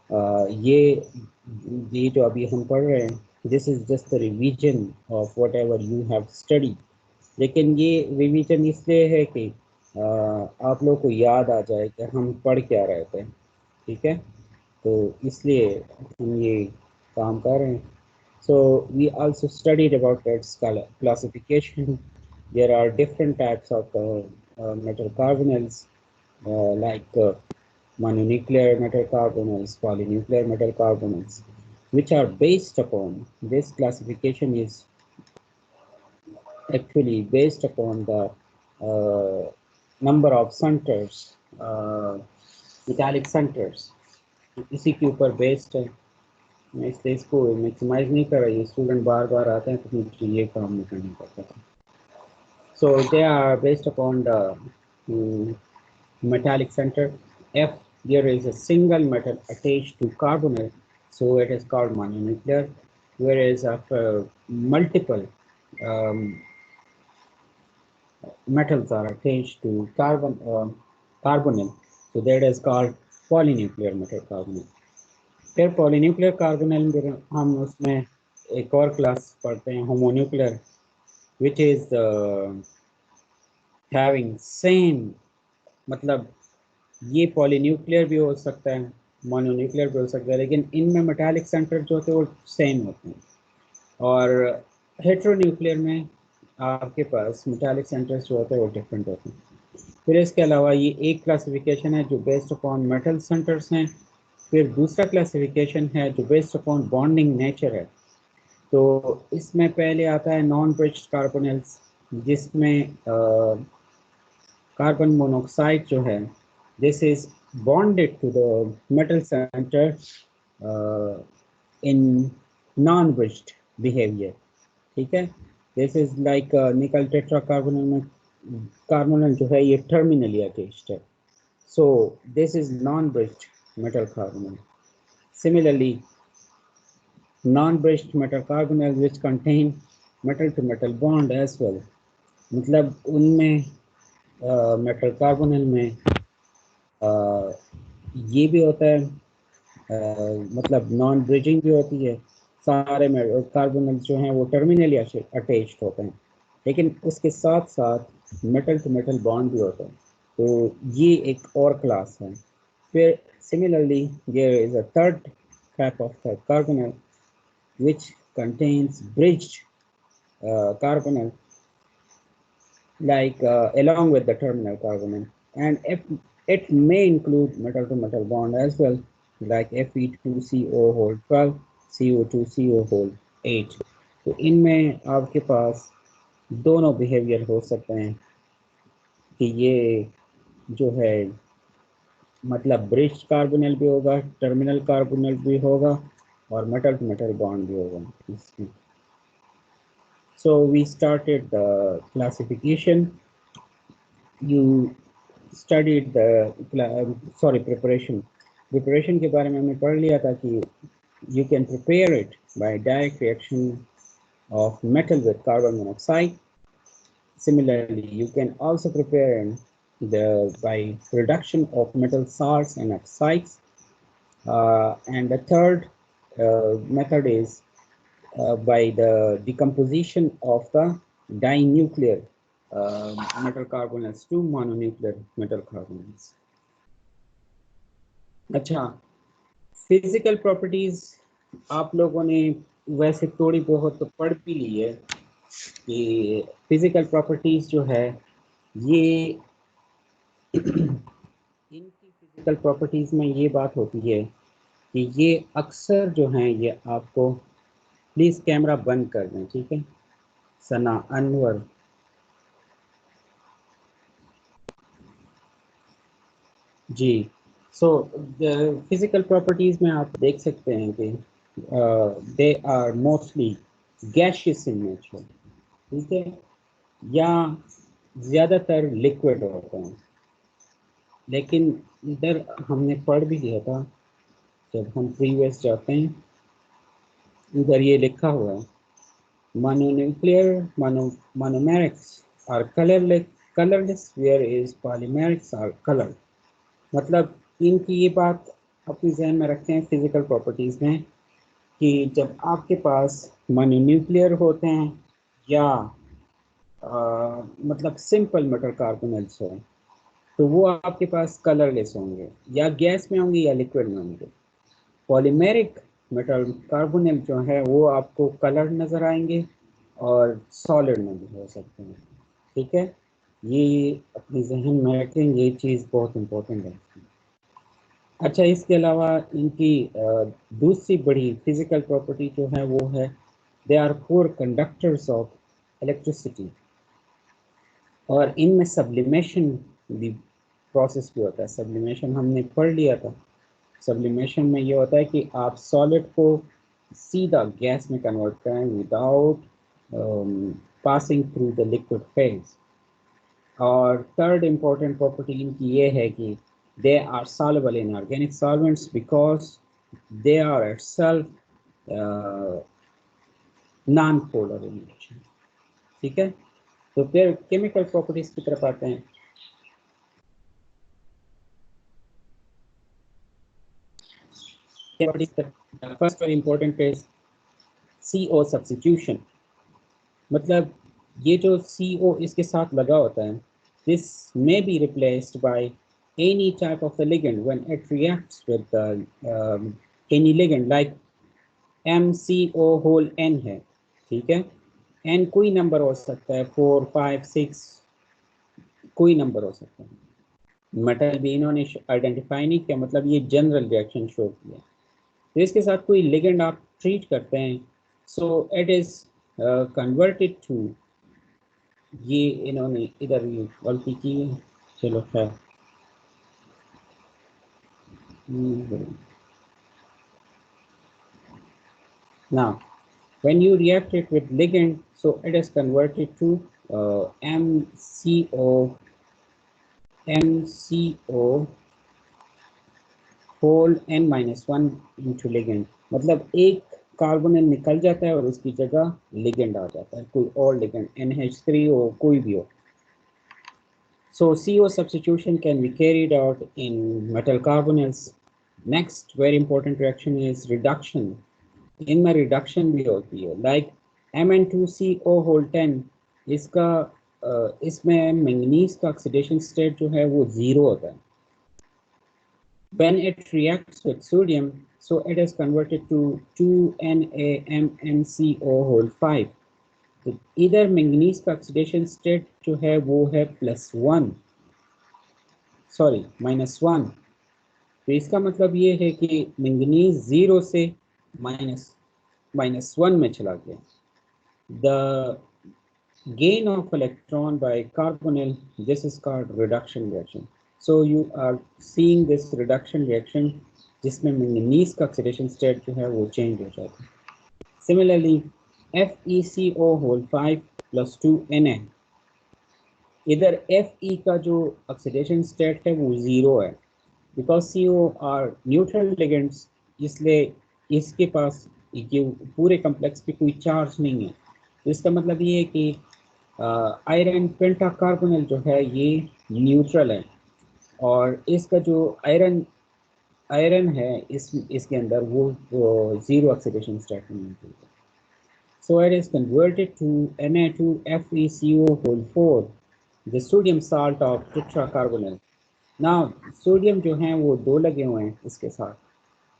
ये जो अभी हम पढ़ रहे हैं, this is just the revision of what ever you have study. लेकिन ये रिवीजन इसलिए है कि आप लोग को याद आ जाए कि हम पढ़ क्या रहे थे, ठीक है? तो इसलिए हम ये काम कर रहे हैं। So we also studied about its classification. There are different types of metal carbonyls, like mononuclear metal carbonyls, polynuclear metal carbonyls, which are based upon, this classification is actually based upon the number of centers, metallic centers. इसी के ऊपर based है। मैं इसलिए इसको maximise नहीं कर रही, स्टूडेंट बार बार आते हैं तो मुझे ये काम नहीं करना पड़ता था। So they are based upon the metallic center. If there is a single metal attached to carbonyl, so it is called mononuclear. Whereas after multiple um, metals are attached to carbonyl, so that is called polynuclear metal carbonyl. फिर polynuclear carbonyl हम उसमें एक और class पढ़ते हैं, homonuclear, which is having same, मतलब ये polynuclear भी हो सकता है, मोनोन्यूक्लियर भी हो सकता है, लेकिन इनमें मेटालिक सेंटर जो होते हैं वो सेम होते हैं। और हेट्रोन्यूक्लियर में आपके पास मेटालिक सेंटर्स जो होते हैं वो डिफरेंट होते हैं। फिर इसके अलावा ये एक क्लासिफिकेशन है जो बेस्ड अपॉन मेटल सेंटर्स हैं। फिर दूसरा क्लासिफिकेशन है जो बेस्ड अपॉन बॉन्डिंग नेचर है। तो इसमें पहले आता है नॉन ब्रिज्ड कार्बोनिल्स, जिसमें कार्बन मोनोऑक्साइड जो है, this is bonded to the metal centre in non bridged behaviour, ठीक है? This is like nickel tetra carbonyl में कार्बोनिल जो है ये टर्मिनली अटैच्ड है, so this is non-bridged metal carbonyl. Similarly, non-bridged metal carbonyl which contain metal to metal bond as well, मतलब उनमें metal carbonyl में ये भी होता है, मतलब नॉन ब्रिजिंग भी होती है। सारे कार्बोनिल जो हैं वो टर्मिनली अटैच्ड होते हैं, लेकिन उसके साथ साथ मेटल टू मेटल बॉन्ड भी होता है। तो ये एक और क्लास है। फिर similarly there is a third type of carbonyl which contains bridged carbonyl, like along with the terminal carbonyl, and if it may include metal to metal bond as well, like Fe2CO whole 12, CO2CO whole 8. तो इनमें आपके पास दोनों behaviour हो सकते हैं कि ये जो है मतलब ब्रिज कार्बोनिल भी होगा, टर्मिनल कार्बोनिल भी होगा, और मेटल टू मेटल बॉन्ड भी होगा इसमें। So we started the classification. You studied the preparation के बारे में हमने पढ़ लिया था कि you can prepare it by direct reaction of metal with carbon monoxide. Similarly, you can also prepare by reduction of metal salts and oxides. And the third method is by the decomposition of the dinuclear metal carbonyls to mononuclear metal carbonyls. अच्छा, physical properties आप लोगों ने वैसे थोड़ी बहुत तो पढ़ भी ली है कि फिजिकल प्रॉपर्टीज जो है ये इनकी फिजिकल प्रॉपर्टीज में ये बात होती है कि ये अक्सर जो हैं ये आपको, प्लीज कैमरा बंद कर दें, ठीक है? सना, अनवर, जी। सो फिजिकल प्रॉपर्टीज में आप देख सकते हैं कि they are mostly gaseous in nature, ठीक है, या ज़्यादातर लिक्विड होते हैं। लेकिन इधर हमने पढ़ भी लिया था, जब हम प्रीवियस जाते हैं, इधर ये लिखा हुआ है mononuclear monomerics are colorless whereas polymerics are colored। मतलब इनकी ये बात अपनी जहन में रखते हैं फिजिकल प्रॉपर्टीज में कि जब आपके पास मानो न्यूक्लियर होते हैं या मतलब सिंपल मेटल कार्बोनेट्स हो, तो वो आपके पास कलरलेस होंगे, या गैस में होंगे या लिक्विड में होंगे। पॉलीमेरिक मेटल कार्बोनेट जो है वो आपको कलर नज़र आएंगे और सॉलिड में भी हो सकते हैं। ठीक है, ये अपनी जहन में रखें, ये चीज़ बहुत इम्पोर्टेंट है। अच्छा, इसके अलावा इनकी दूसरी बड़ी फिजिकल प्रॉपर्टी जो है वो है they are poor conductors of electricity, और इनमें सब्लिमेशन भी प्रोसेस भी होता है। सब्लिमेशन हमने पढ़ लिया था। सब्लिमेशन में ये होता है कि आप सॉलिड को सीधा गैस में कन्वर्ट करें without passing through the liquid phase. और थर्ड इम्पोर्टेंट प्रॉपर्टी इनकी ये है कि they are soluble in organic solvents because they are itself non polar in nature. ठीक है, तो फिर केमिकल प्रॉपर्टीज की तरफ आते हैं। First very important is CO substitution. मतलब ये जो CO इसके साथ लगा होता है, this may be replaced by any type of the ligand when it reacts with any ligand like MCO whole N है। ठीक है, N कोई नंबर हो सकता है, 4, 5, 6, कोई नंबर हो सकता है। मेटल भी इन्होंने आइडेंटिफाई नहीं किया, मतलब ये जनरल रिएक्शन शो किया। तो इसके साथ कोई लिगेंड आप ट्रीट करते हैं, so it is converted to, ये इन्होंने इधर ये गलती की है, चलो खैर। Now when you react it with ligand, so it is converted to MCO whole N-1 into ligand। मतलब एक कार्बोनिल निकल जाता है और उसकी जगह लिगेंड आ जाता है, कोई और लिगेंड NH3 हो, कोई भी हो। So CO substitution can be carried out in metal carbonyls. Next very important reaction is reduction। इनमें रिडक्शन भी होती है, लाइक Mn2CO whole 10, इसका इसमें मैंगनीज का ऑक्सीडेशन स्टेट जो है वो 0 होता है। When it reacts with sodium, so it is converted to 2NaMnCO whole 5। तो इधर मैंगनीज का ऑक्सीडेशन स्टेट जो है वो है +1, सॉरी -1। तो इसका मतलब ये है कि मैंगनीज 0 से -1 में चला गया। The gain of electron by carbonyl, this is called reduction reaction। So you are seeing this reduction reaction जिसमें मैंगनीज का ऑक्सीडेशन स्टेट जो है वो चेंज हो जाता है। Similarly, FeCO whole 5 plus 2Na, इधर Fe का जो ऑक्सीडेशन स्टेट है वो 0 है, because CO are neutral ligands, इसलिए इसके पास ये पूरे कम्प्लेक्स पे कोई चार्ज नहीं है। तो इसका मतलब ये है कि आयरन पेंटाकार्बोनिल जो है ये न्यूट्रल है, और इसका जो आयरन है इसके अंदर वो जीरो ऑक्सीडेशन स्टेट में मौजूद है। So it is converted to Na2FeCO whole 4, the sodium salt of tetracarbonyl। Now sodium जो है वो 2 लगे हुए हैं इसके साथ,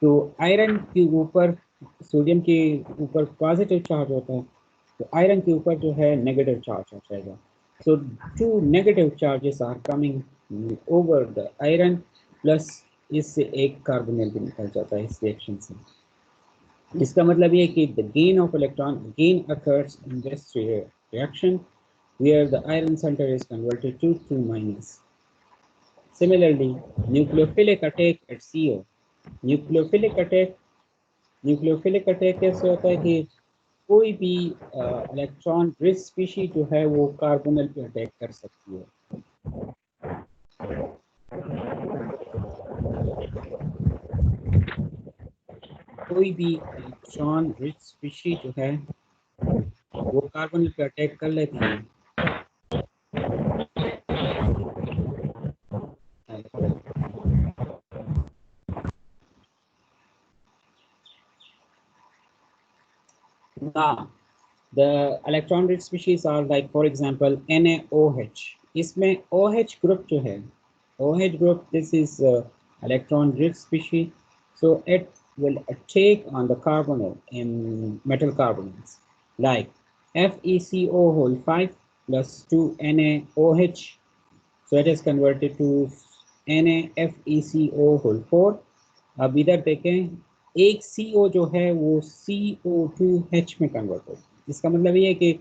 तो आयरन के ऊपर, सोडियम के ऊपर पॉजिटिव चार्ज होता है, तो आयरन के ऊपर जो है नेगेटिव चार्ज आ जाएगा। So 2 negative charges are coming over the iron, plus इससे एक कार्बोनिल भी निकल जाता है इस रिएक्शन से। इसका मतलब ये कि the gain of electron gain occurs in this reaction where the iron centre is converted to 2-। Similarly, nucleophilic attack at CO। Nucleophilic attack कैसे होता है कि कोई भी इलेक्ट्रॉन रिच स्पीशी जो है वो कार्बोनिल पे अटैक कर सकती है। कोई भी इलेक्ट्रॉन रिच स्पीशी जो है वो कार्बोनिल पे अटैक कर लेती है। Now, the electron rich species are like, for example, NaOH. इसमें OH group जो है, OH group, this is electron rich species, so it will take on the carbonyl in metal carbonates like FeCO whole 5 plus 2 NaOH, so it is converted to NaFeCO whole 4. अब इधर देखें, एक CO जो है वो CO2H में convert होगा। इसका मतलब ये है कि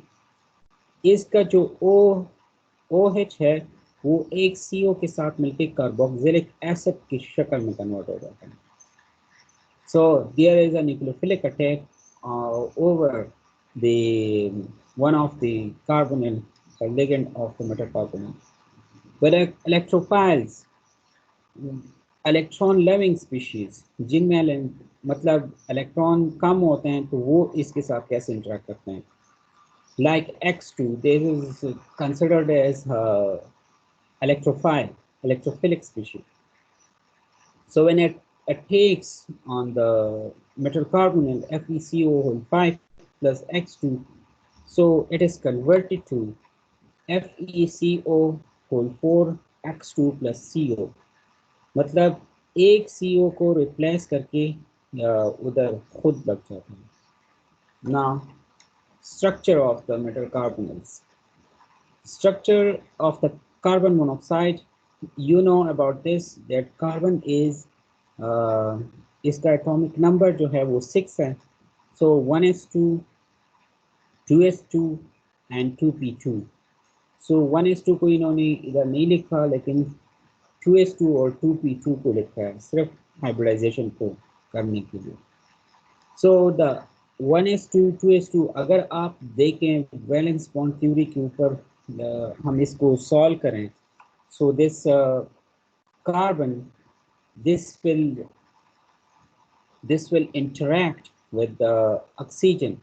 इसका जो OH है वो एक CO के साथ मिलकर कार्बोक्सिलिक एसिड की शक्ल में कन्वर्ट हो जाता है। So there is a nucleophilic attack over the one of the carbonyl, the ligand of the metal carbonyl. But electrophiles, electron loving species, जिनमें मतलब इलेक्ट्रॉन कम होते हैं तो वो इसके साथ कैसे इंटरेक्ट करते हैं, like X2, this is considered as electrophilic species. So when it takes on the metal carbonyl FeCO whole 5 plus X2, so it is converted to FeCO whole 4 X2 plus CO. मतलब एक CO को replace करके उधर खुद लग जाता है। Now, structure of the metal carbonyls. Structure of the carbon monoxide, you know about this, that carbon is इसका atomic number जो है वो 6 है, so 1s2, 2s2 and 2p2. so 1s2 को इन्होंने इधर नहीं लिखा, लेकिन 2s2 और 2p2 को लिखा है सिर्फ हाइब्रिडाइजेशन को करने के लिए। सो द 1s2 2s2 अगर आप देखें वैलेंस बॉन्ड थ्योरी के ऊपर हम इसको सॉल्व करें, so this carbon this will interact with the oxygen,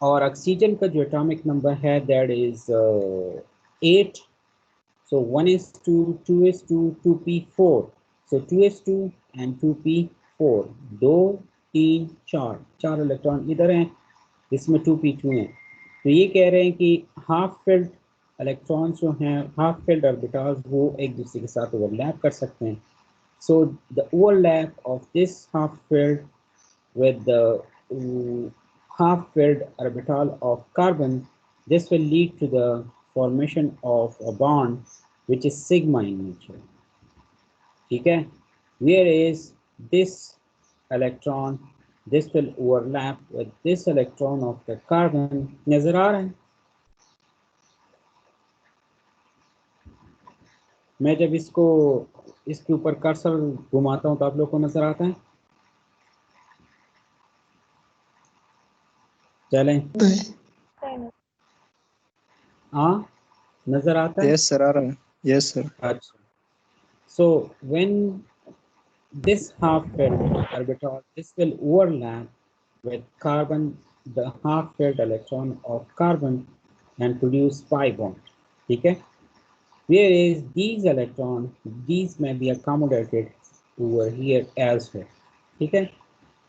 और ऑक्सीजन का जो एटॉमिक नंबर है that is 8. So 1s2, 2s2, 2p4. So 2s2 and 2p4, 2, 3, 4, 4 electron इधर हैं, इसमें 2p2 हैं। तो ये कह रहे हैं कि हाफ फिल्ड इलेक्ट्रॉन्स जो हैं, हाफ फिल्ड ऑर्बिटल्स, वो एक दूसरे के साथ ओवरलैप कर सकते हैं। So the overlap of this half filled with the half filled orbital of carbon, this will lead to the formation of a bond which is sigma in nature. ठीक है, whereas this electron, this will overlap with this electron of the carbon. नजर आ रहा है? मैं जब इसके ऊपर cursor घुमाता हूं तो आप लोग को नजर आता है? चलें, हाँ नजर आता है? यस सर, आ रहा है। Yes sir. अच्छा, so when this half filled orbital, this will overlap with carbon, the half filled electron of carbon, and produce pi bond. ठीक है, whereas these electrons, these may be accommodated over here elsewhere. ठीक है,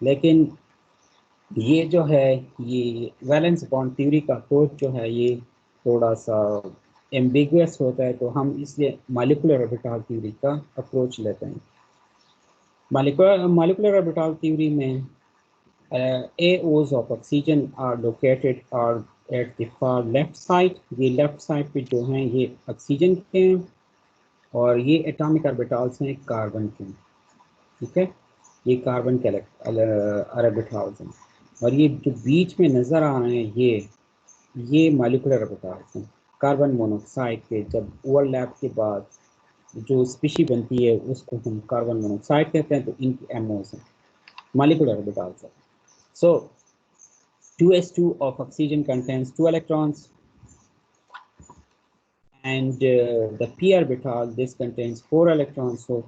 लेकिन ये जो है, ये valence bond theory का अप्रोच जो है ये थोड़ा सा एम्बिगुअस होता है, तो हम इसलिए मॉलिक्यूलर ऑर्बिटल थ्योरी का अप्रोच लेते हैं। मॉलिक्यूलर ऑर्बिटल थ्योरी में AOs of oxygen are located are at the far left side. ये लेफ्ट साइड पे जो हैं ये ऑक्सीजन के हैं, और ये एटॉमिक ऑर्बिटल्स हैं कार्बन के। ठीक है, ये कार्बन के ऑर्बिटल्स हैं, और ये जो बीच में नज़र आ रहे हैं ये मॉलिक्यूलर ऑर्बिटल्स हैं। कार्बन मोनोऑक्साइड के जब ओवरलैप के बाद जो स्पीशी बनती है उसको हम कार्बन मोनोऑक्साइड कहते हैं, तो इनकी एमओस हैं, मॉलिक्यूलर ऑर्बिटल्स हैं। So 2s2 of oxygen contains 2 electrons, and the p orbital, this contains 4 electrons. So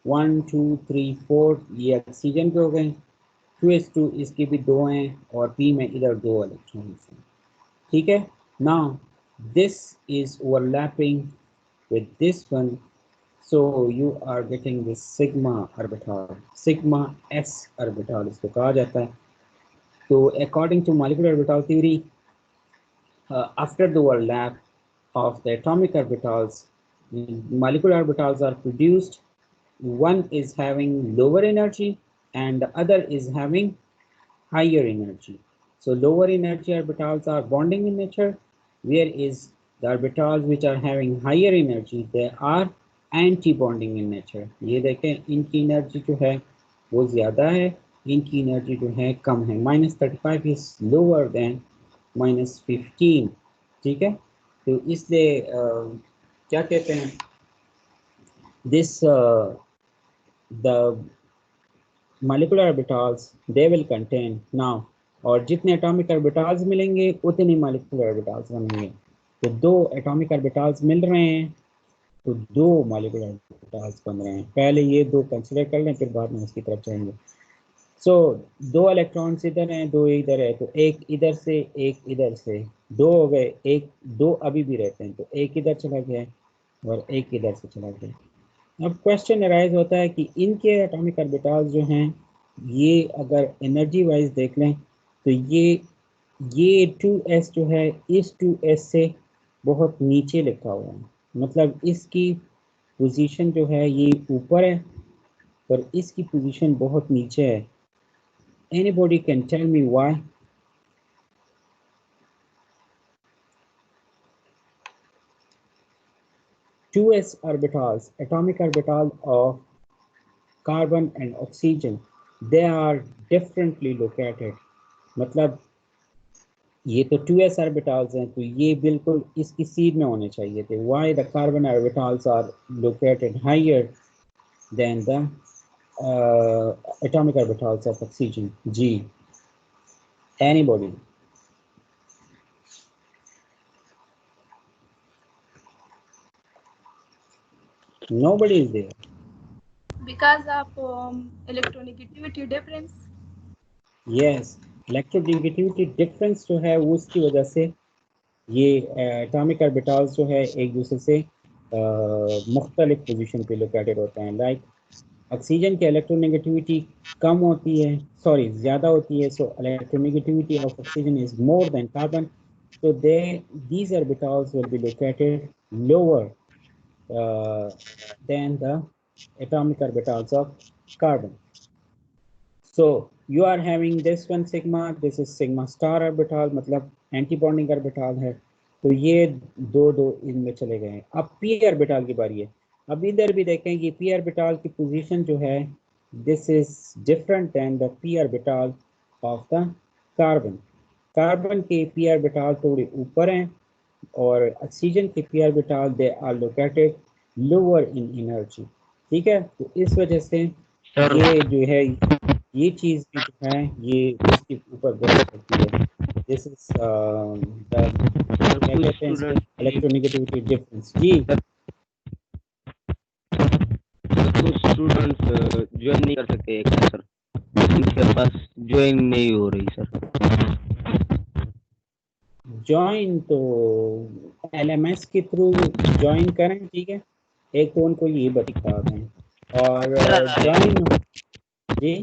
1 2 3 4 ये ऑक्सीजन के हो गए, 2s2 इसके भी 2 हैं, और p में इधर 2 इलेक्ट्रॉन्स हैं। ठीक है, now this is overlapping with this one, so you are getting this sigma orbital, sigma s orbital इसको कहा जाता है। So according to molecular orbital theory, after the overlap of the atomic orbitals, molecular orbitals are produced. One is having lower energy and the other is having higher energy. So lower energy orbitals are bonding in nature, whereas the orbitals which are having higher energy, they are anti-bonding in nature. ये देखें इनकी energy जो है वो ज़्यादा है, इनकी energy जो है कम है. -35 is lower than -15. ठीक है, तो इसलिए क्या कहते हैं, this the molecular orbitals they will contain now, और जितने एटॉमिक ऑर्बिटल्स मिलेंगे उतने मॉलिक्यूलर ऑर्बिटल्स बनेंगे. तो दो एटॉमिक ऑर्बिटल्स मिल रहे हैं तो दो मॉलिक्यूलर ऑर्बिटल्स बन रहे हैं. पहले ये दो कंसीडर कर लें फिर बाद में इसकी तरफ जाएंगे. सो दो इलेक्ट्रॉन्स इधर हैं, दो इधर है, तो एक इधर से एक इधर से, दो हो गए, एक दो अभी भी रहते हैं, तो एक इधर चला गया और एक इधर से चला गया. अब क्वेश्चन अराइज होता है कि इनके एटॉमिक ऑर्बिटल्स जो हैं ये अगर एनर्जी वाइज देख लें तो ये 2s जो है इस 2s से बहुत नीचे लिखा हुआ है, मतलब इसकी पोजीशन जो है ये ऊपर है और इसकी पोजीशन बहुत नीचे है. Anybody can tell me why? Two S orbitals, atomic orbital of carbon and oxygen, they are differently located. मतलब ये तो 2s orbitals हैं तो ये बिल्कुल इसकी सीध में होने चाहिए थे. Why the carbon orbitals are located higher than the atomic orbitals of oxygen? Ji, anybody? Nobody is there. Because of electronegativity difference. Yes, electronegativity difference जो है वो उसकी वजह से ये एटॉमिक ऑर्बिटल्स जो है एक दूसरे से मुख्तलिफ पोजीशन पे लोकेटेड होते हैं. लाइक ऑक्सीजन की इलेक्ट्रोनेगेटिविटी कम होती है, सॉरी ज़्यादा होती है, so electronegativity of oxygen is more than carbon, so these orbitals will be located lower than the atomic orbitals of carbon. So you are having this one sigma, this is sigma star orbital, मतलब anti bonding orbital है, तो ये दो दो इनमें चले गए. अब पी ऑर्बिटल की बारी है. अब इधर भी देखें कि पी ऑर्बिटल की पोजीशन जो है this is different than the P orbital of the carbon. Carbon के पी ऑर्बिटल थोड़े ऊपर हैं और ऑक्सीजन के P orbital they are located lower in energy. ठीक है, तो इस वजह से ये जो है ये चीज़ भी जो है ये इसके ऊपर डिपेंड करती है. दिस इज द क्या कहते हैं इलेक्ट्रोनेगेटिविटी डिफरेंस. जी कुछ स्टूडेंट्स ज्वाइन नहीं कर सकते सर, उनके पास ज्वाइन नहीं हो रही सर. ज्वाइन तो LMS के थ्रू ज्वाइन करें. ठीक है, एक तो उनको ये बता दें और ज्वाइन. जी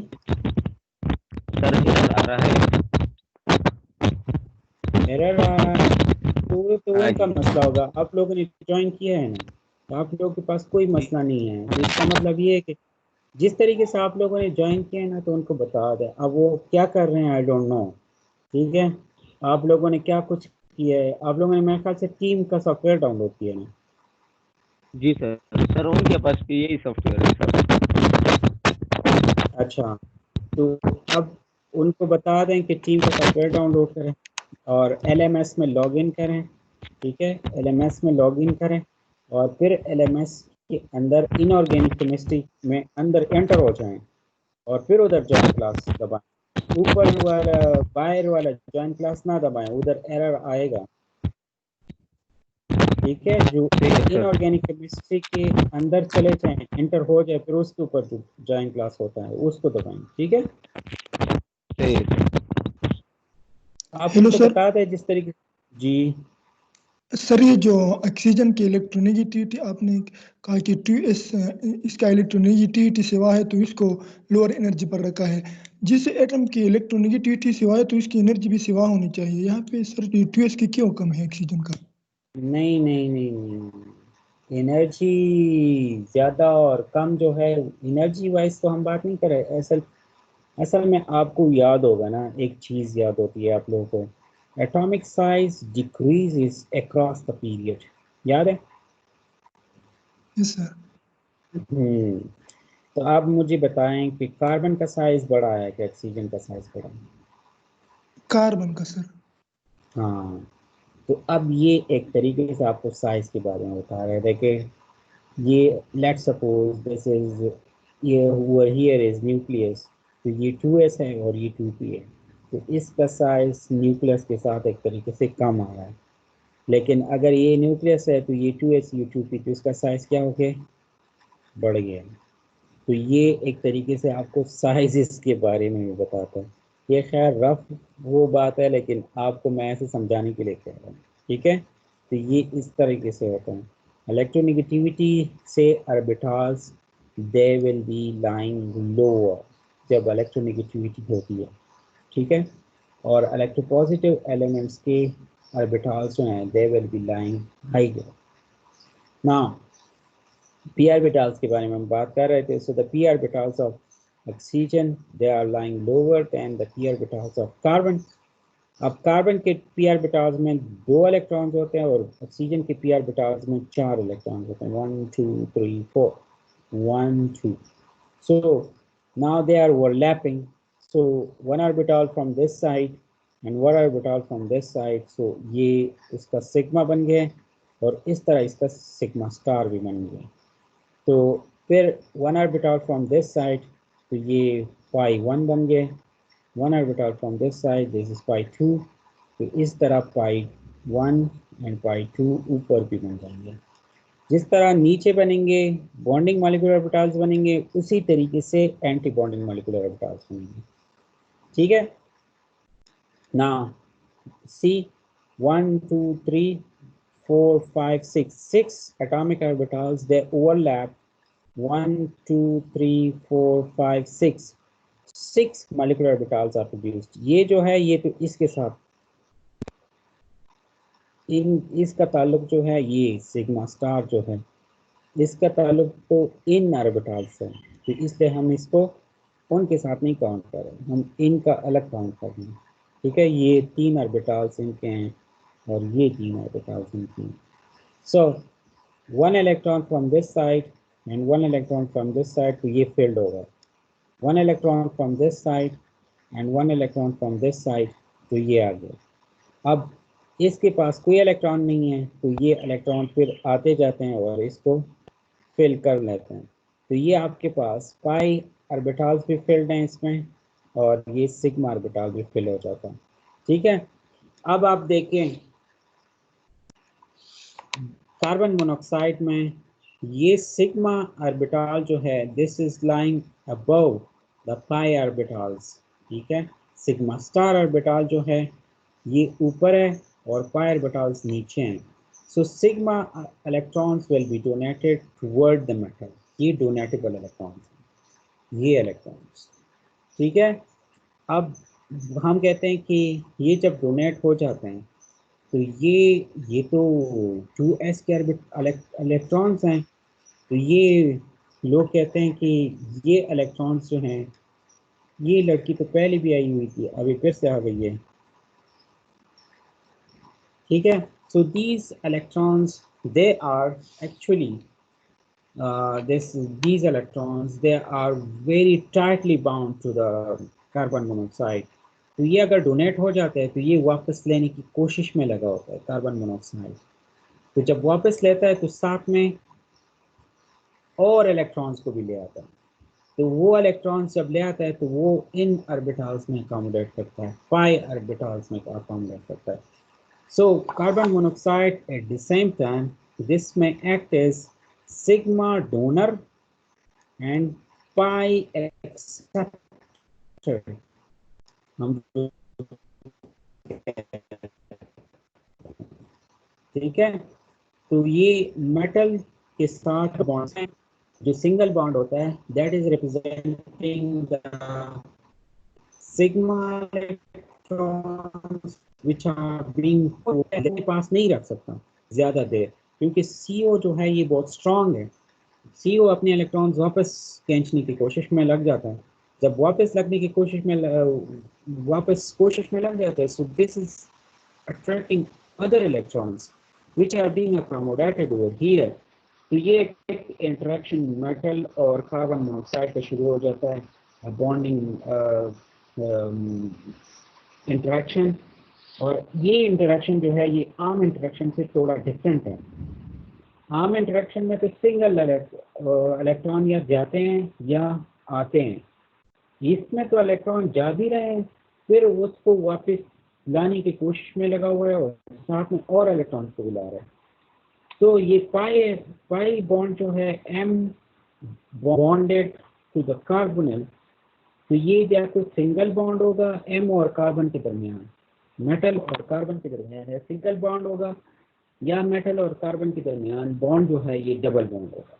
सर आ रहा है, एरर आ रहा है तो उनका मसला होगा. आप लोगों ने ज्वाइन किया है ना, तो आप लोगों के पास कोई मसला नहीं है. तो इसका मतलब ये है कि जिस तरीके से आप लोगों ने ज्वाइन किया है ना तो उनको बता दें. अब वो क्या कर रहे हैं आई डोंट नो. ठीक है, आप लोगों ने क्या कुछ किया है, आप लोगों ने मेरे ख्याल से टीम का सॉफ्टवेयर डाउनलोड किया ना. जी सर. सर उनके पास भी यही सॉफ्टवेयर है सर. अच्छा, तो अब उनको बता दें कि टीम का सॉफ्टवेयर डाउनलोड करें और LMS में लॉगिन करें. ठीक है, LMS में लॉगिन करें और फिर LMS के अंदर इनऑर्गेनिक केमिस्ट्री में अंदर एंटर हो जाएं और फिर उधर ज्वाइन क्लास दबाएं. ऊपर वाला बाहर वाला ज्वाइन क्लास ना दबाएं, उधर एरर आएगा. ठीक है, जो इनऑर्गेनिक केमिस्ट्री के अंदर चले जाएं, एंटर हो जाए, फिर उसके ऊपर जो ज्वाइन क्लास होता है उसको दबाएं. ठीक है, आप उनको बता दें जिस तरीके. जी सर ये जो ऑक्सीजन की इलेक्ट्रोनेगेटिविटी आपने कहा कि 2s इसका इलेक्ट्रोनेगेटिविटी सेवा है तो इसको लोअर एनर्जी पर रखा है। जिस एटम की इलेक्ट्रोनेगेटिविटी सेवा है तो इसकी एनर्जी भी सेवा होनी चाहिए। यहाँ पे सर 2s की क्यों कम है ऑक्सीजन का? नहीं नहीं नहीं नहीं, एनर्जी ज़्यादा और कम जो है, एनर्जी वाइज तो हम बात नहीं कर रहे। असल असल में आपको याद होगा ना, एक चीज़ याद होती है आप लोगों को, atomic size decrease across the period, याद है? Yes sir. हम्म। तो आप मुझे बताएं कि कार्बन का साइज बढ़ा है कि ऑक्सीजन का साइज बढ़ा है? कार्बन का सर। हाँ। तो अब ये एक तरीके से आपको साइज के बारे में बता रहे थे कि ये लेट सपोज दिस इज, ये हुआ हियर इज न्यूक्लियस, तो ये 2s है और ये 2p है, तो इसका साइज न्यूक्लियस के साथ एक तरीके से कम आ रहा है। लेकिन अगर ये न्यूक्लियस है तो ये 2s ये 2p, तो इसका साइज क्या हो गया? बढ़ गया। तो ये एक तरीके से आपको साइजेस के बारे में भी बताता है। ये खैर रफ वो बात है, लेकिन आपको मैं ऐसे समझाने के लिए कह रहा हूँ, ठीक है? तो ये इस तरीके से होता है। इलेक्ट्रोनेगेटिविटी से orbitals they will be lying lower जब इलेक्ट्रोनेगेटिविटी होती है, ठीक है? और इलेक्ट्रोपॉजिटिव एलिमेंट्स के ऑर्बिटल्स जो हैं they will be lying higher. Now p orbitals के बारे में हम बात कर रहे थे। So the p orbitals of oxygen they are lying lower than the p orbitals of carbon. अब कार्बन के p orbitals में 2 इलेक्ट्रॉन्स होते हैं और ऑक्सीजन के p orbitals में 4 इलेक्ट्रॉन्स होते हैं, 1 2 3 4, 1 2। So now they are overlapping, so one orbital from this side and one orbital from this side, so ये इसका सिग्मा बन गया और इस तरह इसका सिग्मा स्टार भी बन गया। तो फिर one orbital from this side, तो ये पाई 1 बन गए। One orbital from this side, this is pi 2, तो इस तरह पाई 1 एंड पाई 2 ऊपर भी बन जाएंगे। जिस तरह नीचे बनेंगे बॉन्डिंग मॉलिक्यूलर ऑर्बिटल्स बनेंगे, उसी तरीके से एंटी बॉन्डिंग मॉलिक्यूलर ऑर्बिटल्स बनेंगे, ठीक है ना? सी 1 2 3 4 5 6 atomic orbitals, they overlap 1 2 3 4 5 6 molecular orbitals are produced। ये जो है ये तो इसके साथ इसका ताल्लुक जो है, ये सिग्मा स्टार जो है इसका ताल्लुक तो इन ऑर्बिटल्स से, तो इसलिए हम इसको उनके साथ नहीं काउंट कर रहे, हम इनका अलग काउंट कर रहे हैं, ठीक है? ये 3 ऑर्बिटल्स इनके हैं और ये 3 ऑर्बिटल्स इनके हैं। सो 1 electron from this side and 1 electron from this side, तो ये फील्ड होगा। 1 electron from this side and 1 electron from this side, तो ये आ गया। अब इसके पास कोई इलेक्ट्रॉन नहीं है, तो ये इलेक्ट्रॉन फिर आते जाते हैं और इसको फिल कर लेते हैं। तो ये आपके पास पाई ऑर्बिटल्स भी फिल्ड हैं इसमें और ये सिग्मा ऑर्बिटल भी फिल हो जाता है, ठीक है? अब आप देखें कार्बन मोनोऑक्साइड में ये सिग्मा ऑर्बिटल जो है, this is lying above the pi orbitals, ठीक है? सिग्मा स्टार ऑर्बिटल जो है ये ऊपर है और पाई ऑर्बिटल्स नीचे हैं। So sigma electrons will be donated toward the metal, ये डोनेटेबल इलेक्ट्रॉन्स हैं ये इलेक्ट्रॉन्स, ठीक है? अब हम कहते हैं कि ये जब डोनेट हो जाते हैं तो ये तो 2s के इलेक्ट्रॉन्स हैं, तो ये लोग कहते हैं कि ये इलेक्ट्रॉन्स जो हैं, ये लड़की तो पहले भी आई हुई थी, अभी फिर से आ गई है, ठीक है? So these electrons they are actually these electrons, they are very tightly bound to the carbon monoxide। तो ये अगर डोनेट हो जाता है तो ये वापस लेने की कोशिश में लगा होता है कार्बन मोनोऑक्साइड। तो जब वापस लेता है तो साथ में और इलेक्ट्रॉन्स को भी ले आता है। तो वो इलेक्ट्रॉन्स जब ले आता है तो वो इन ऑर्बिटल्स में अकोमोडेट करता है, पाई ऑर्बिटल्स में अकोमोडेट करता है। So carbon monoxide at the same time, this may act as sigma donor and pi acceptor। हम ठीक है। तो ये मेटल के साथ बॉन्ड्स हैं, जो सिंगल बॉन्ड होता है that is representing the sigma electrons which are being अपने पास नहीं रख सकता ज़्यादा देर, क्योंकि CO जो है ये बहुत स्ट्रांग है। CO अपने इलेक्ट्रॉन्स वापस खींचने की कोशिश में लग जाता है। जब वापस लगने की कोशिश में लग जाता है, so this is attracting other electrons which are being accommodated over here। तो ये एक इंटरेक्शन मेटल और कार्बन मोनोऑक्साइड का शुरू हो जाता है, बॉन्डिंग इंटरेक्शन। और ये इंटरेक्शन जो है ये आम इंटरेक्शन से थोड़ा डिफरेंट है। आम इंटरेक्शन में तो सिंगल इलेक्ट्रॉन या जाते हैं या आते हैं, इसमें तो इलेक्ट्रॉन जा भी रहे हैं फिर उसको वापस लाने की कोशिश में लगा हुआ है और साथ में और इलेक्ट्रॉन को भी ला रहा है। तो ये पाई बॉन्ड जो है M bonded to the carbonyl, तो ये या तो सिंगल बॉन्ड होगा M और कार्बन के दरमियान, मेटल और कार्बन के दरमियान है सिंगल बॉन्ड होगा, या मेटल और कार्बन के दरमियान बॉन्ड जो है ये डबल बॉन्ड होगा।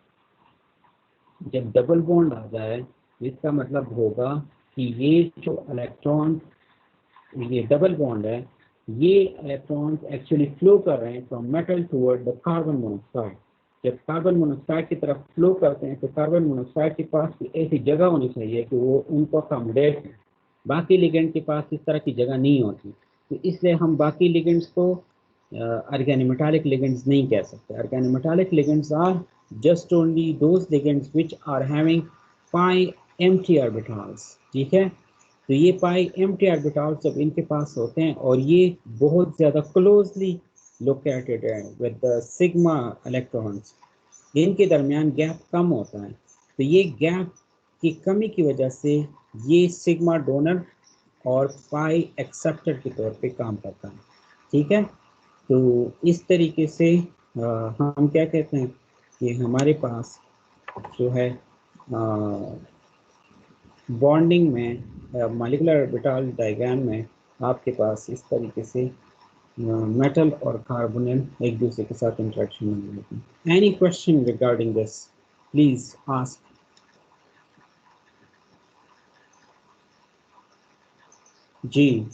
जब डबल बॉन्ड आ जाए इसका मतलब होगा कि ये जो इलेक्ट्रॉन, ये डबल बॉन्ड है, ये इलेक्ट्रॉन्स एक्चुअली फ्लो कर रहे हैं from metal toward the carbon monoxide. जब कार्बन मोनोऑक्साइड की तरफ फ्लो करते हैं तो कार्बन मोनोऑक्साइड के पास ऐसी जगह होनी चाहिए कि वो उनको अकोमोडेट, बाकी लिगेंड के पास इस तरह की जगह नहीं होती। तो इसलिए हम बाकी लिगेंड्स को ऑर्गेनोमेटालिक लिगेंड्स नहीं कह सकते। Organometallic ligands are just only those ligands which are having pi empty orbitals. ठीक है, तो ये पाई एम्प्टी ऑर्बिटल्स जब इनके पास होते हैं और ये बहुत ज़्यादा क्लोजली लोकेटेड है विद द सिग्मा इलेक्ट्रॉन्स, इनके दरमियान गैप कम होता है। तो ये गैप की कमी की वजह से ये सिग्मा डोनर और पाई एक्सेप्टर के तौर पे काम करता है। ठीक है, तो इस तरीके से हम क्या कहते हैं कि हमारे पास जो है बॉन्डिंग में मॉलिक्यूलर ऑर्बिटल डायग्राम में आपके पास इस तरीके से मेटल और कार्बोनिल एक दूसरे के साथ इंटरेक्शन में होती है। Any question regarding this please ask. Ji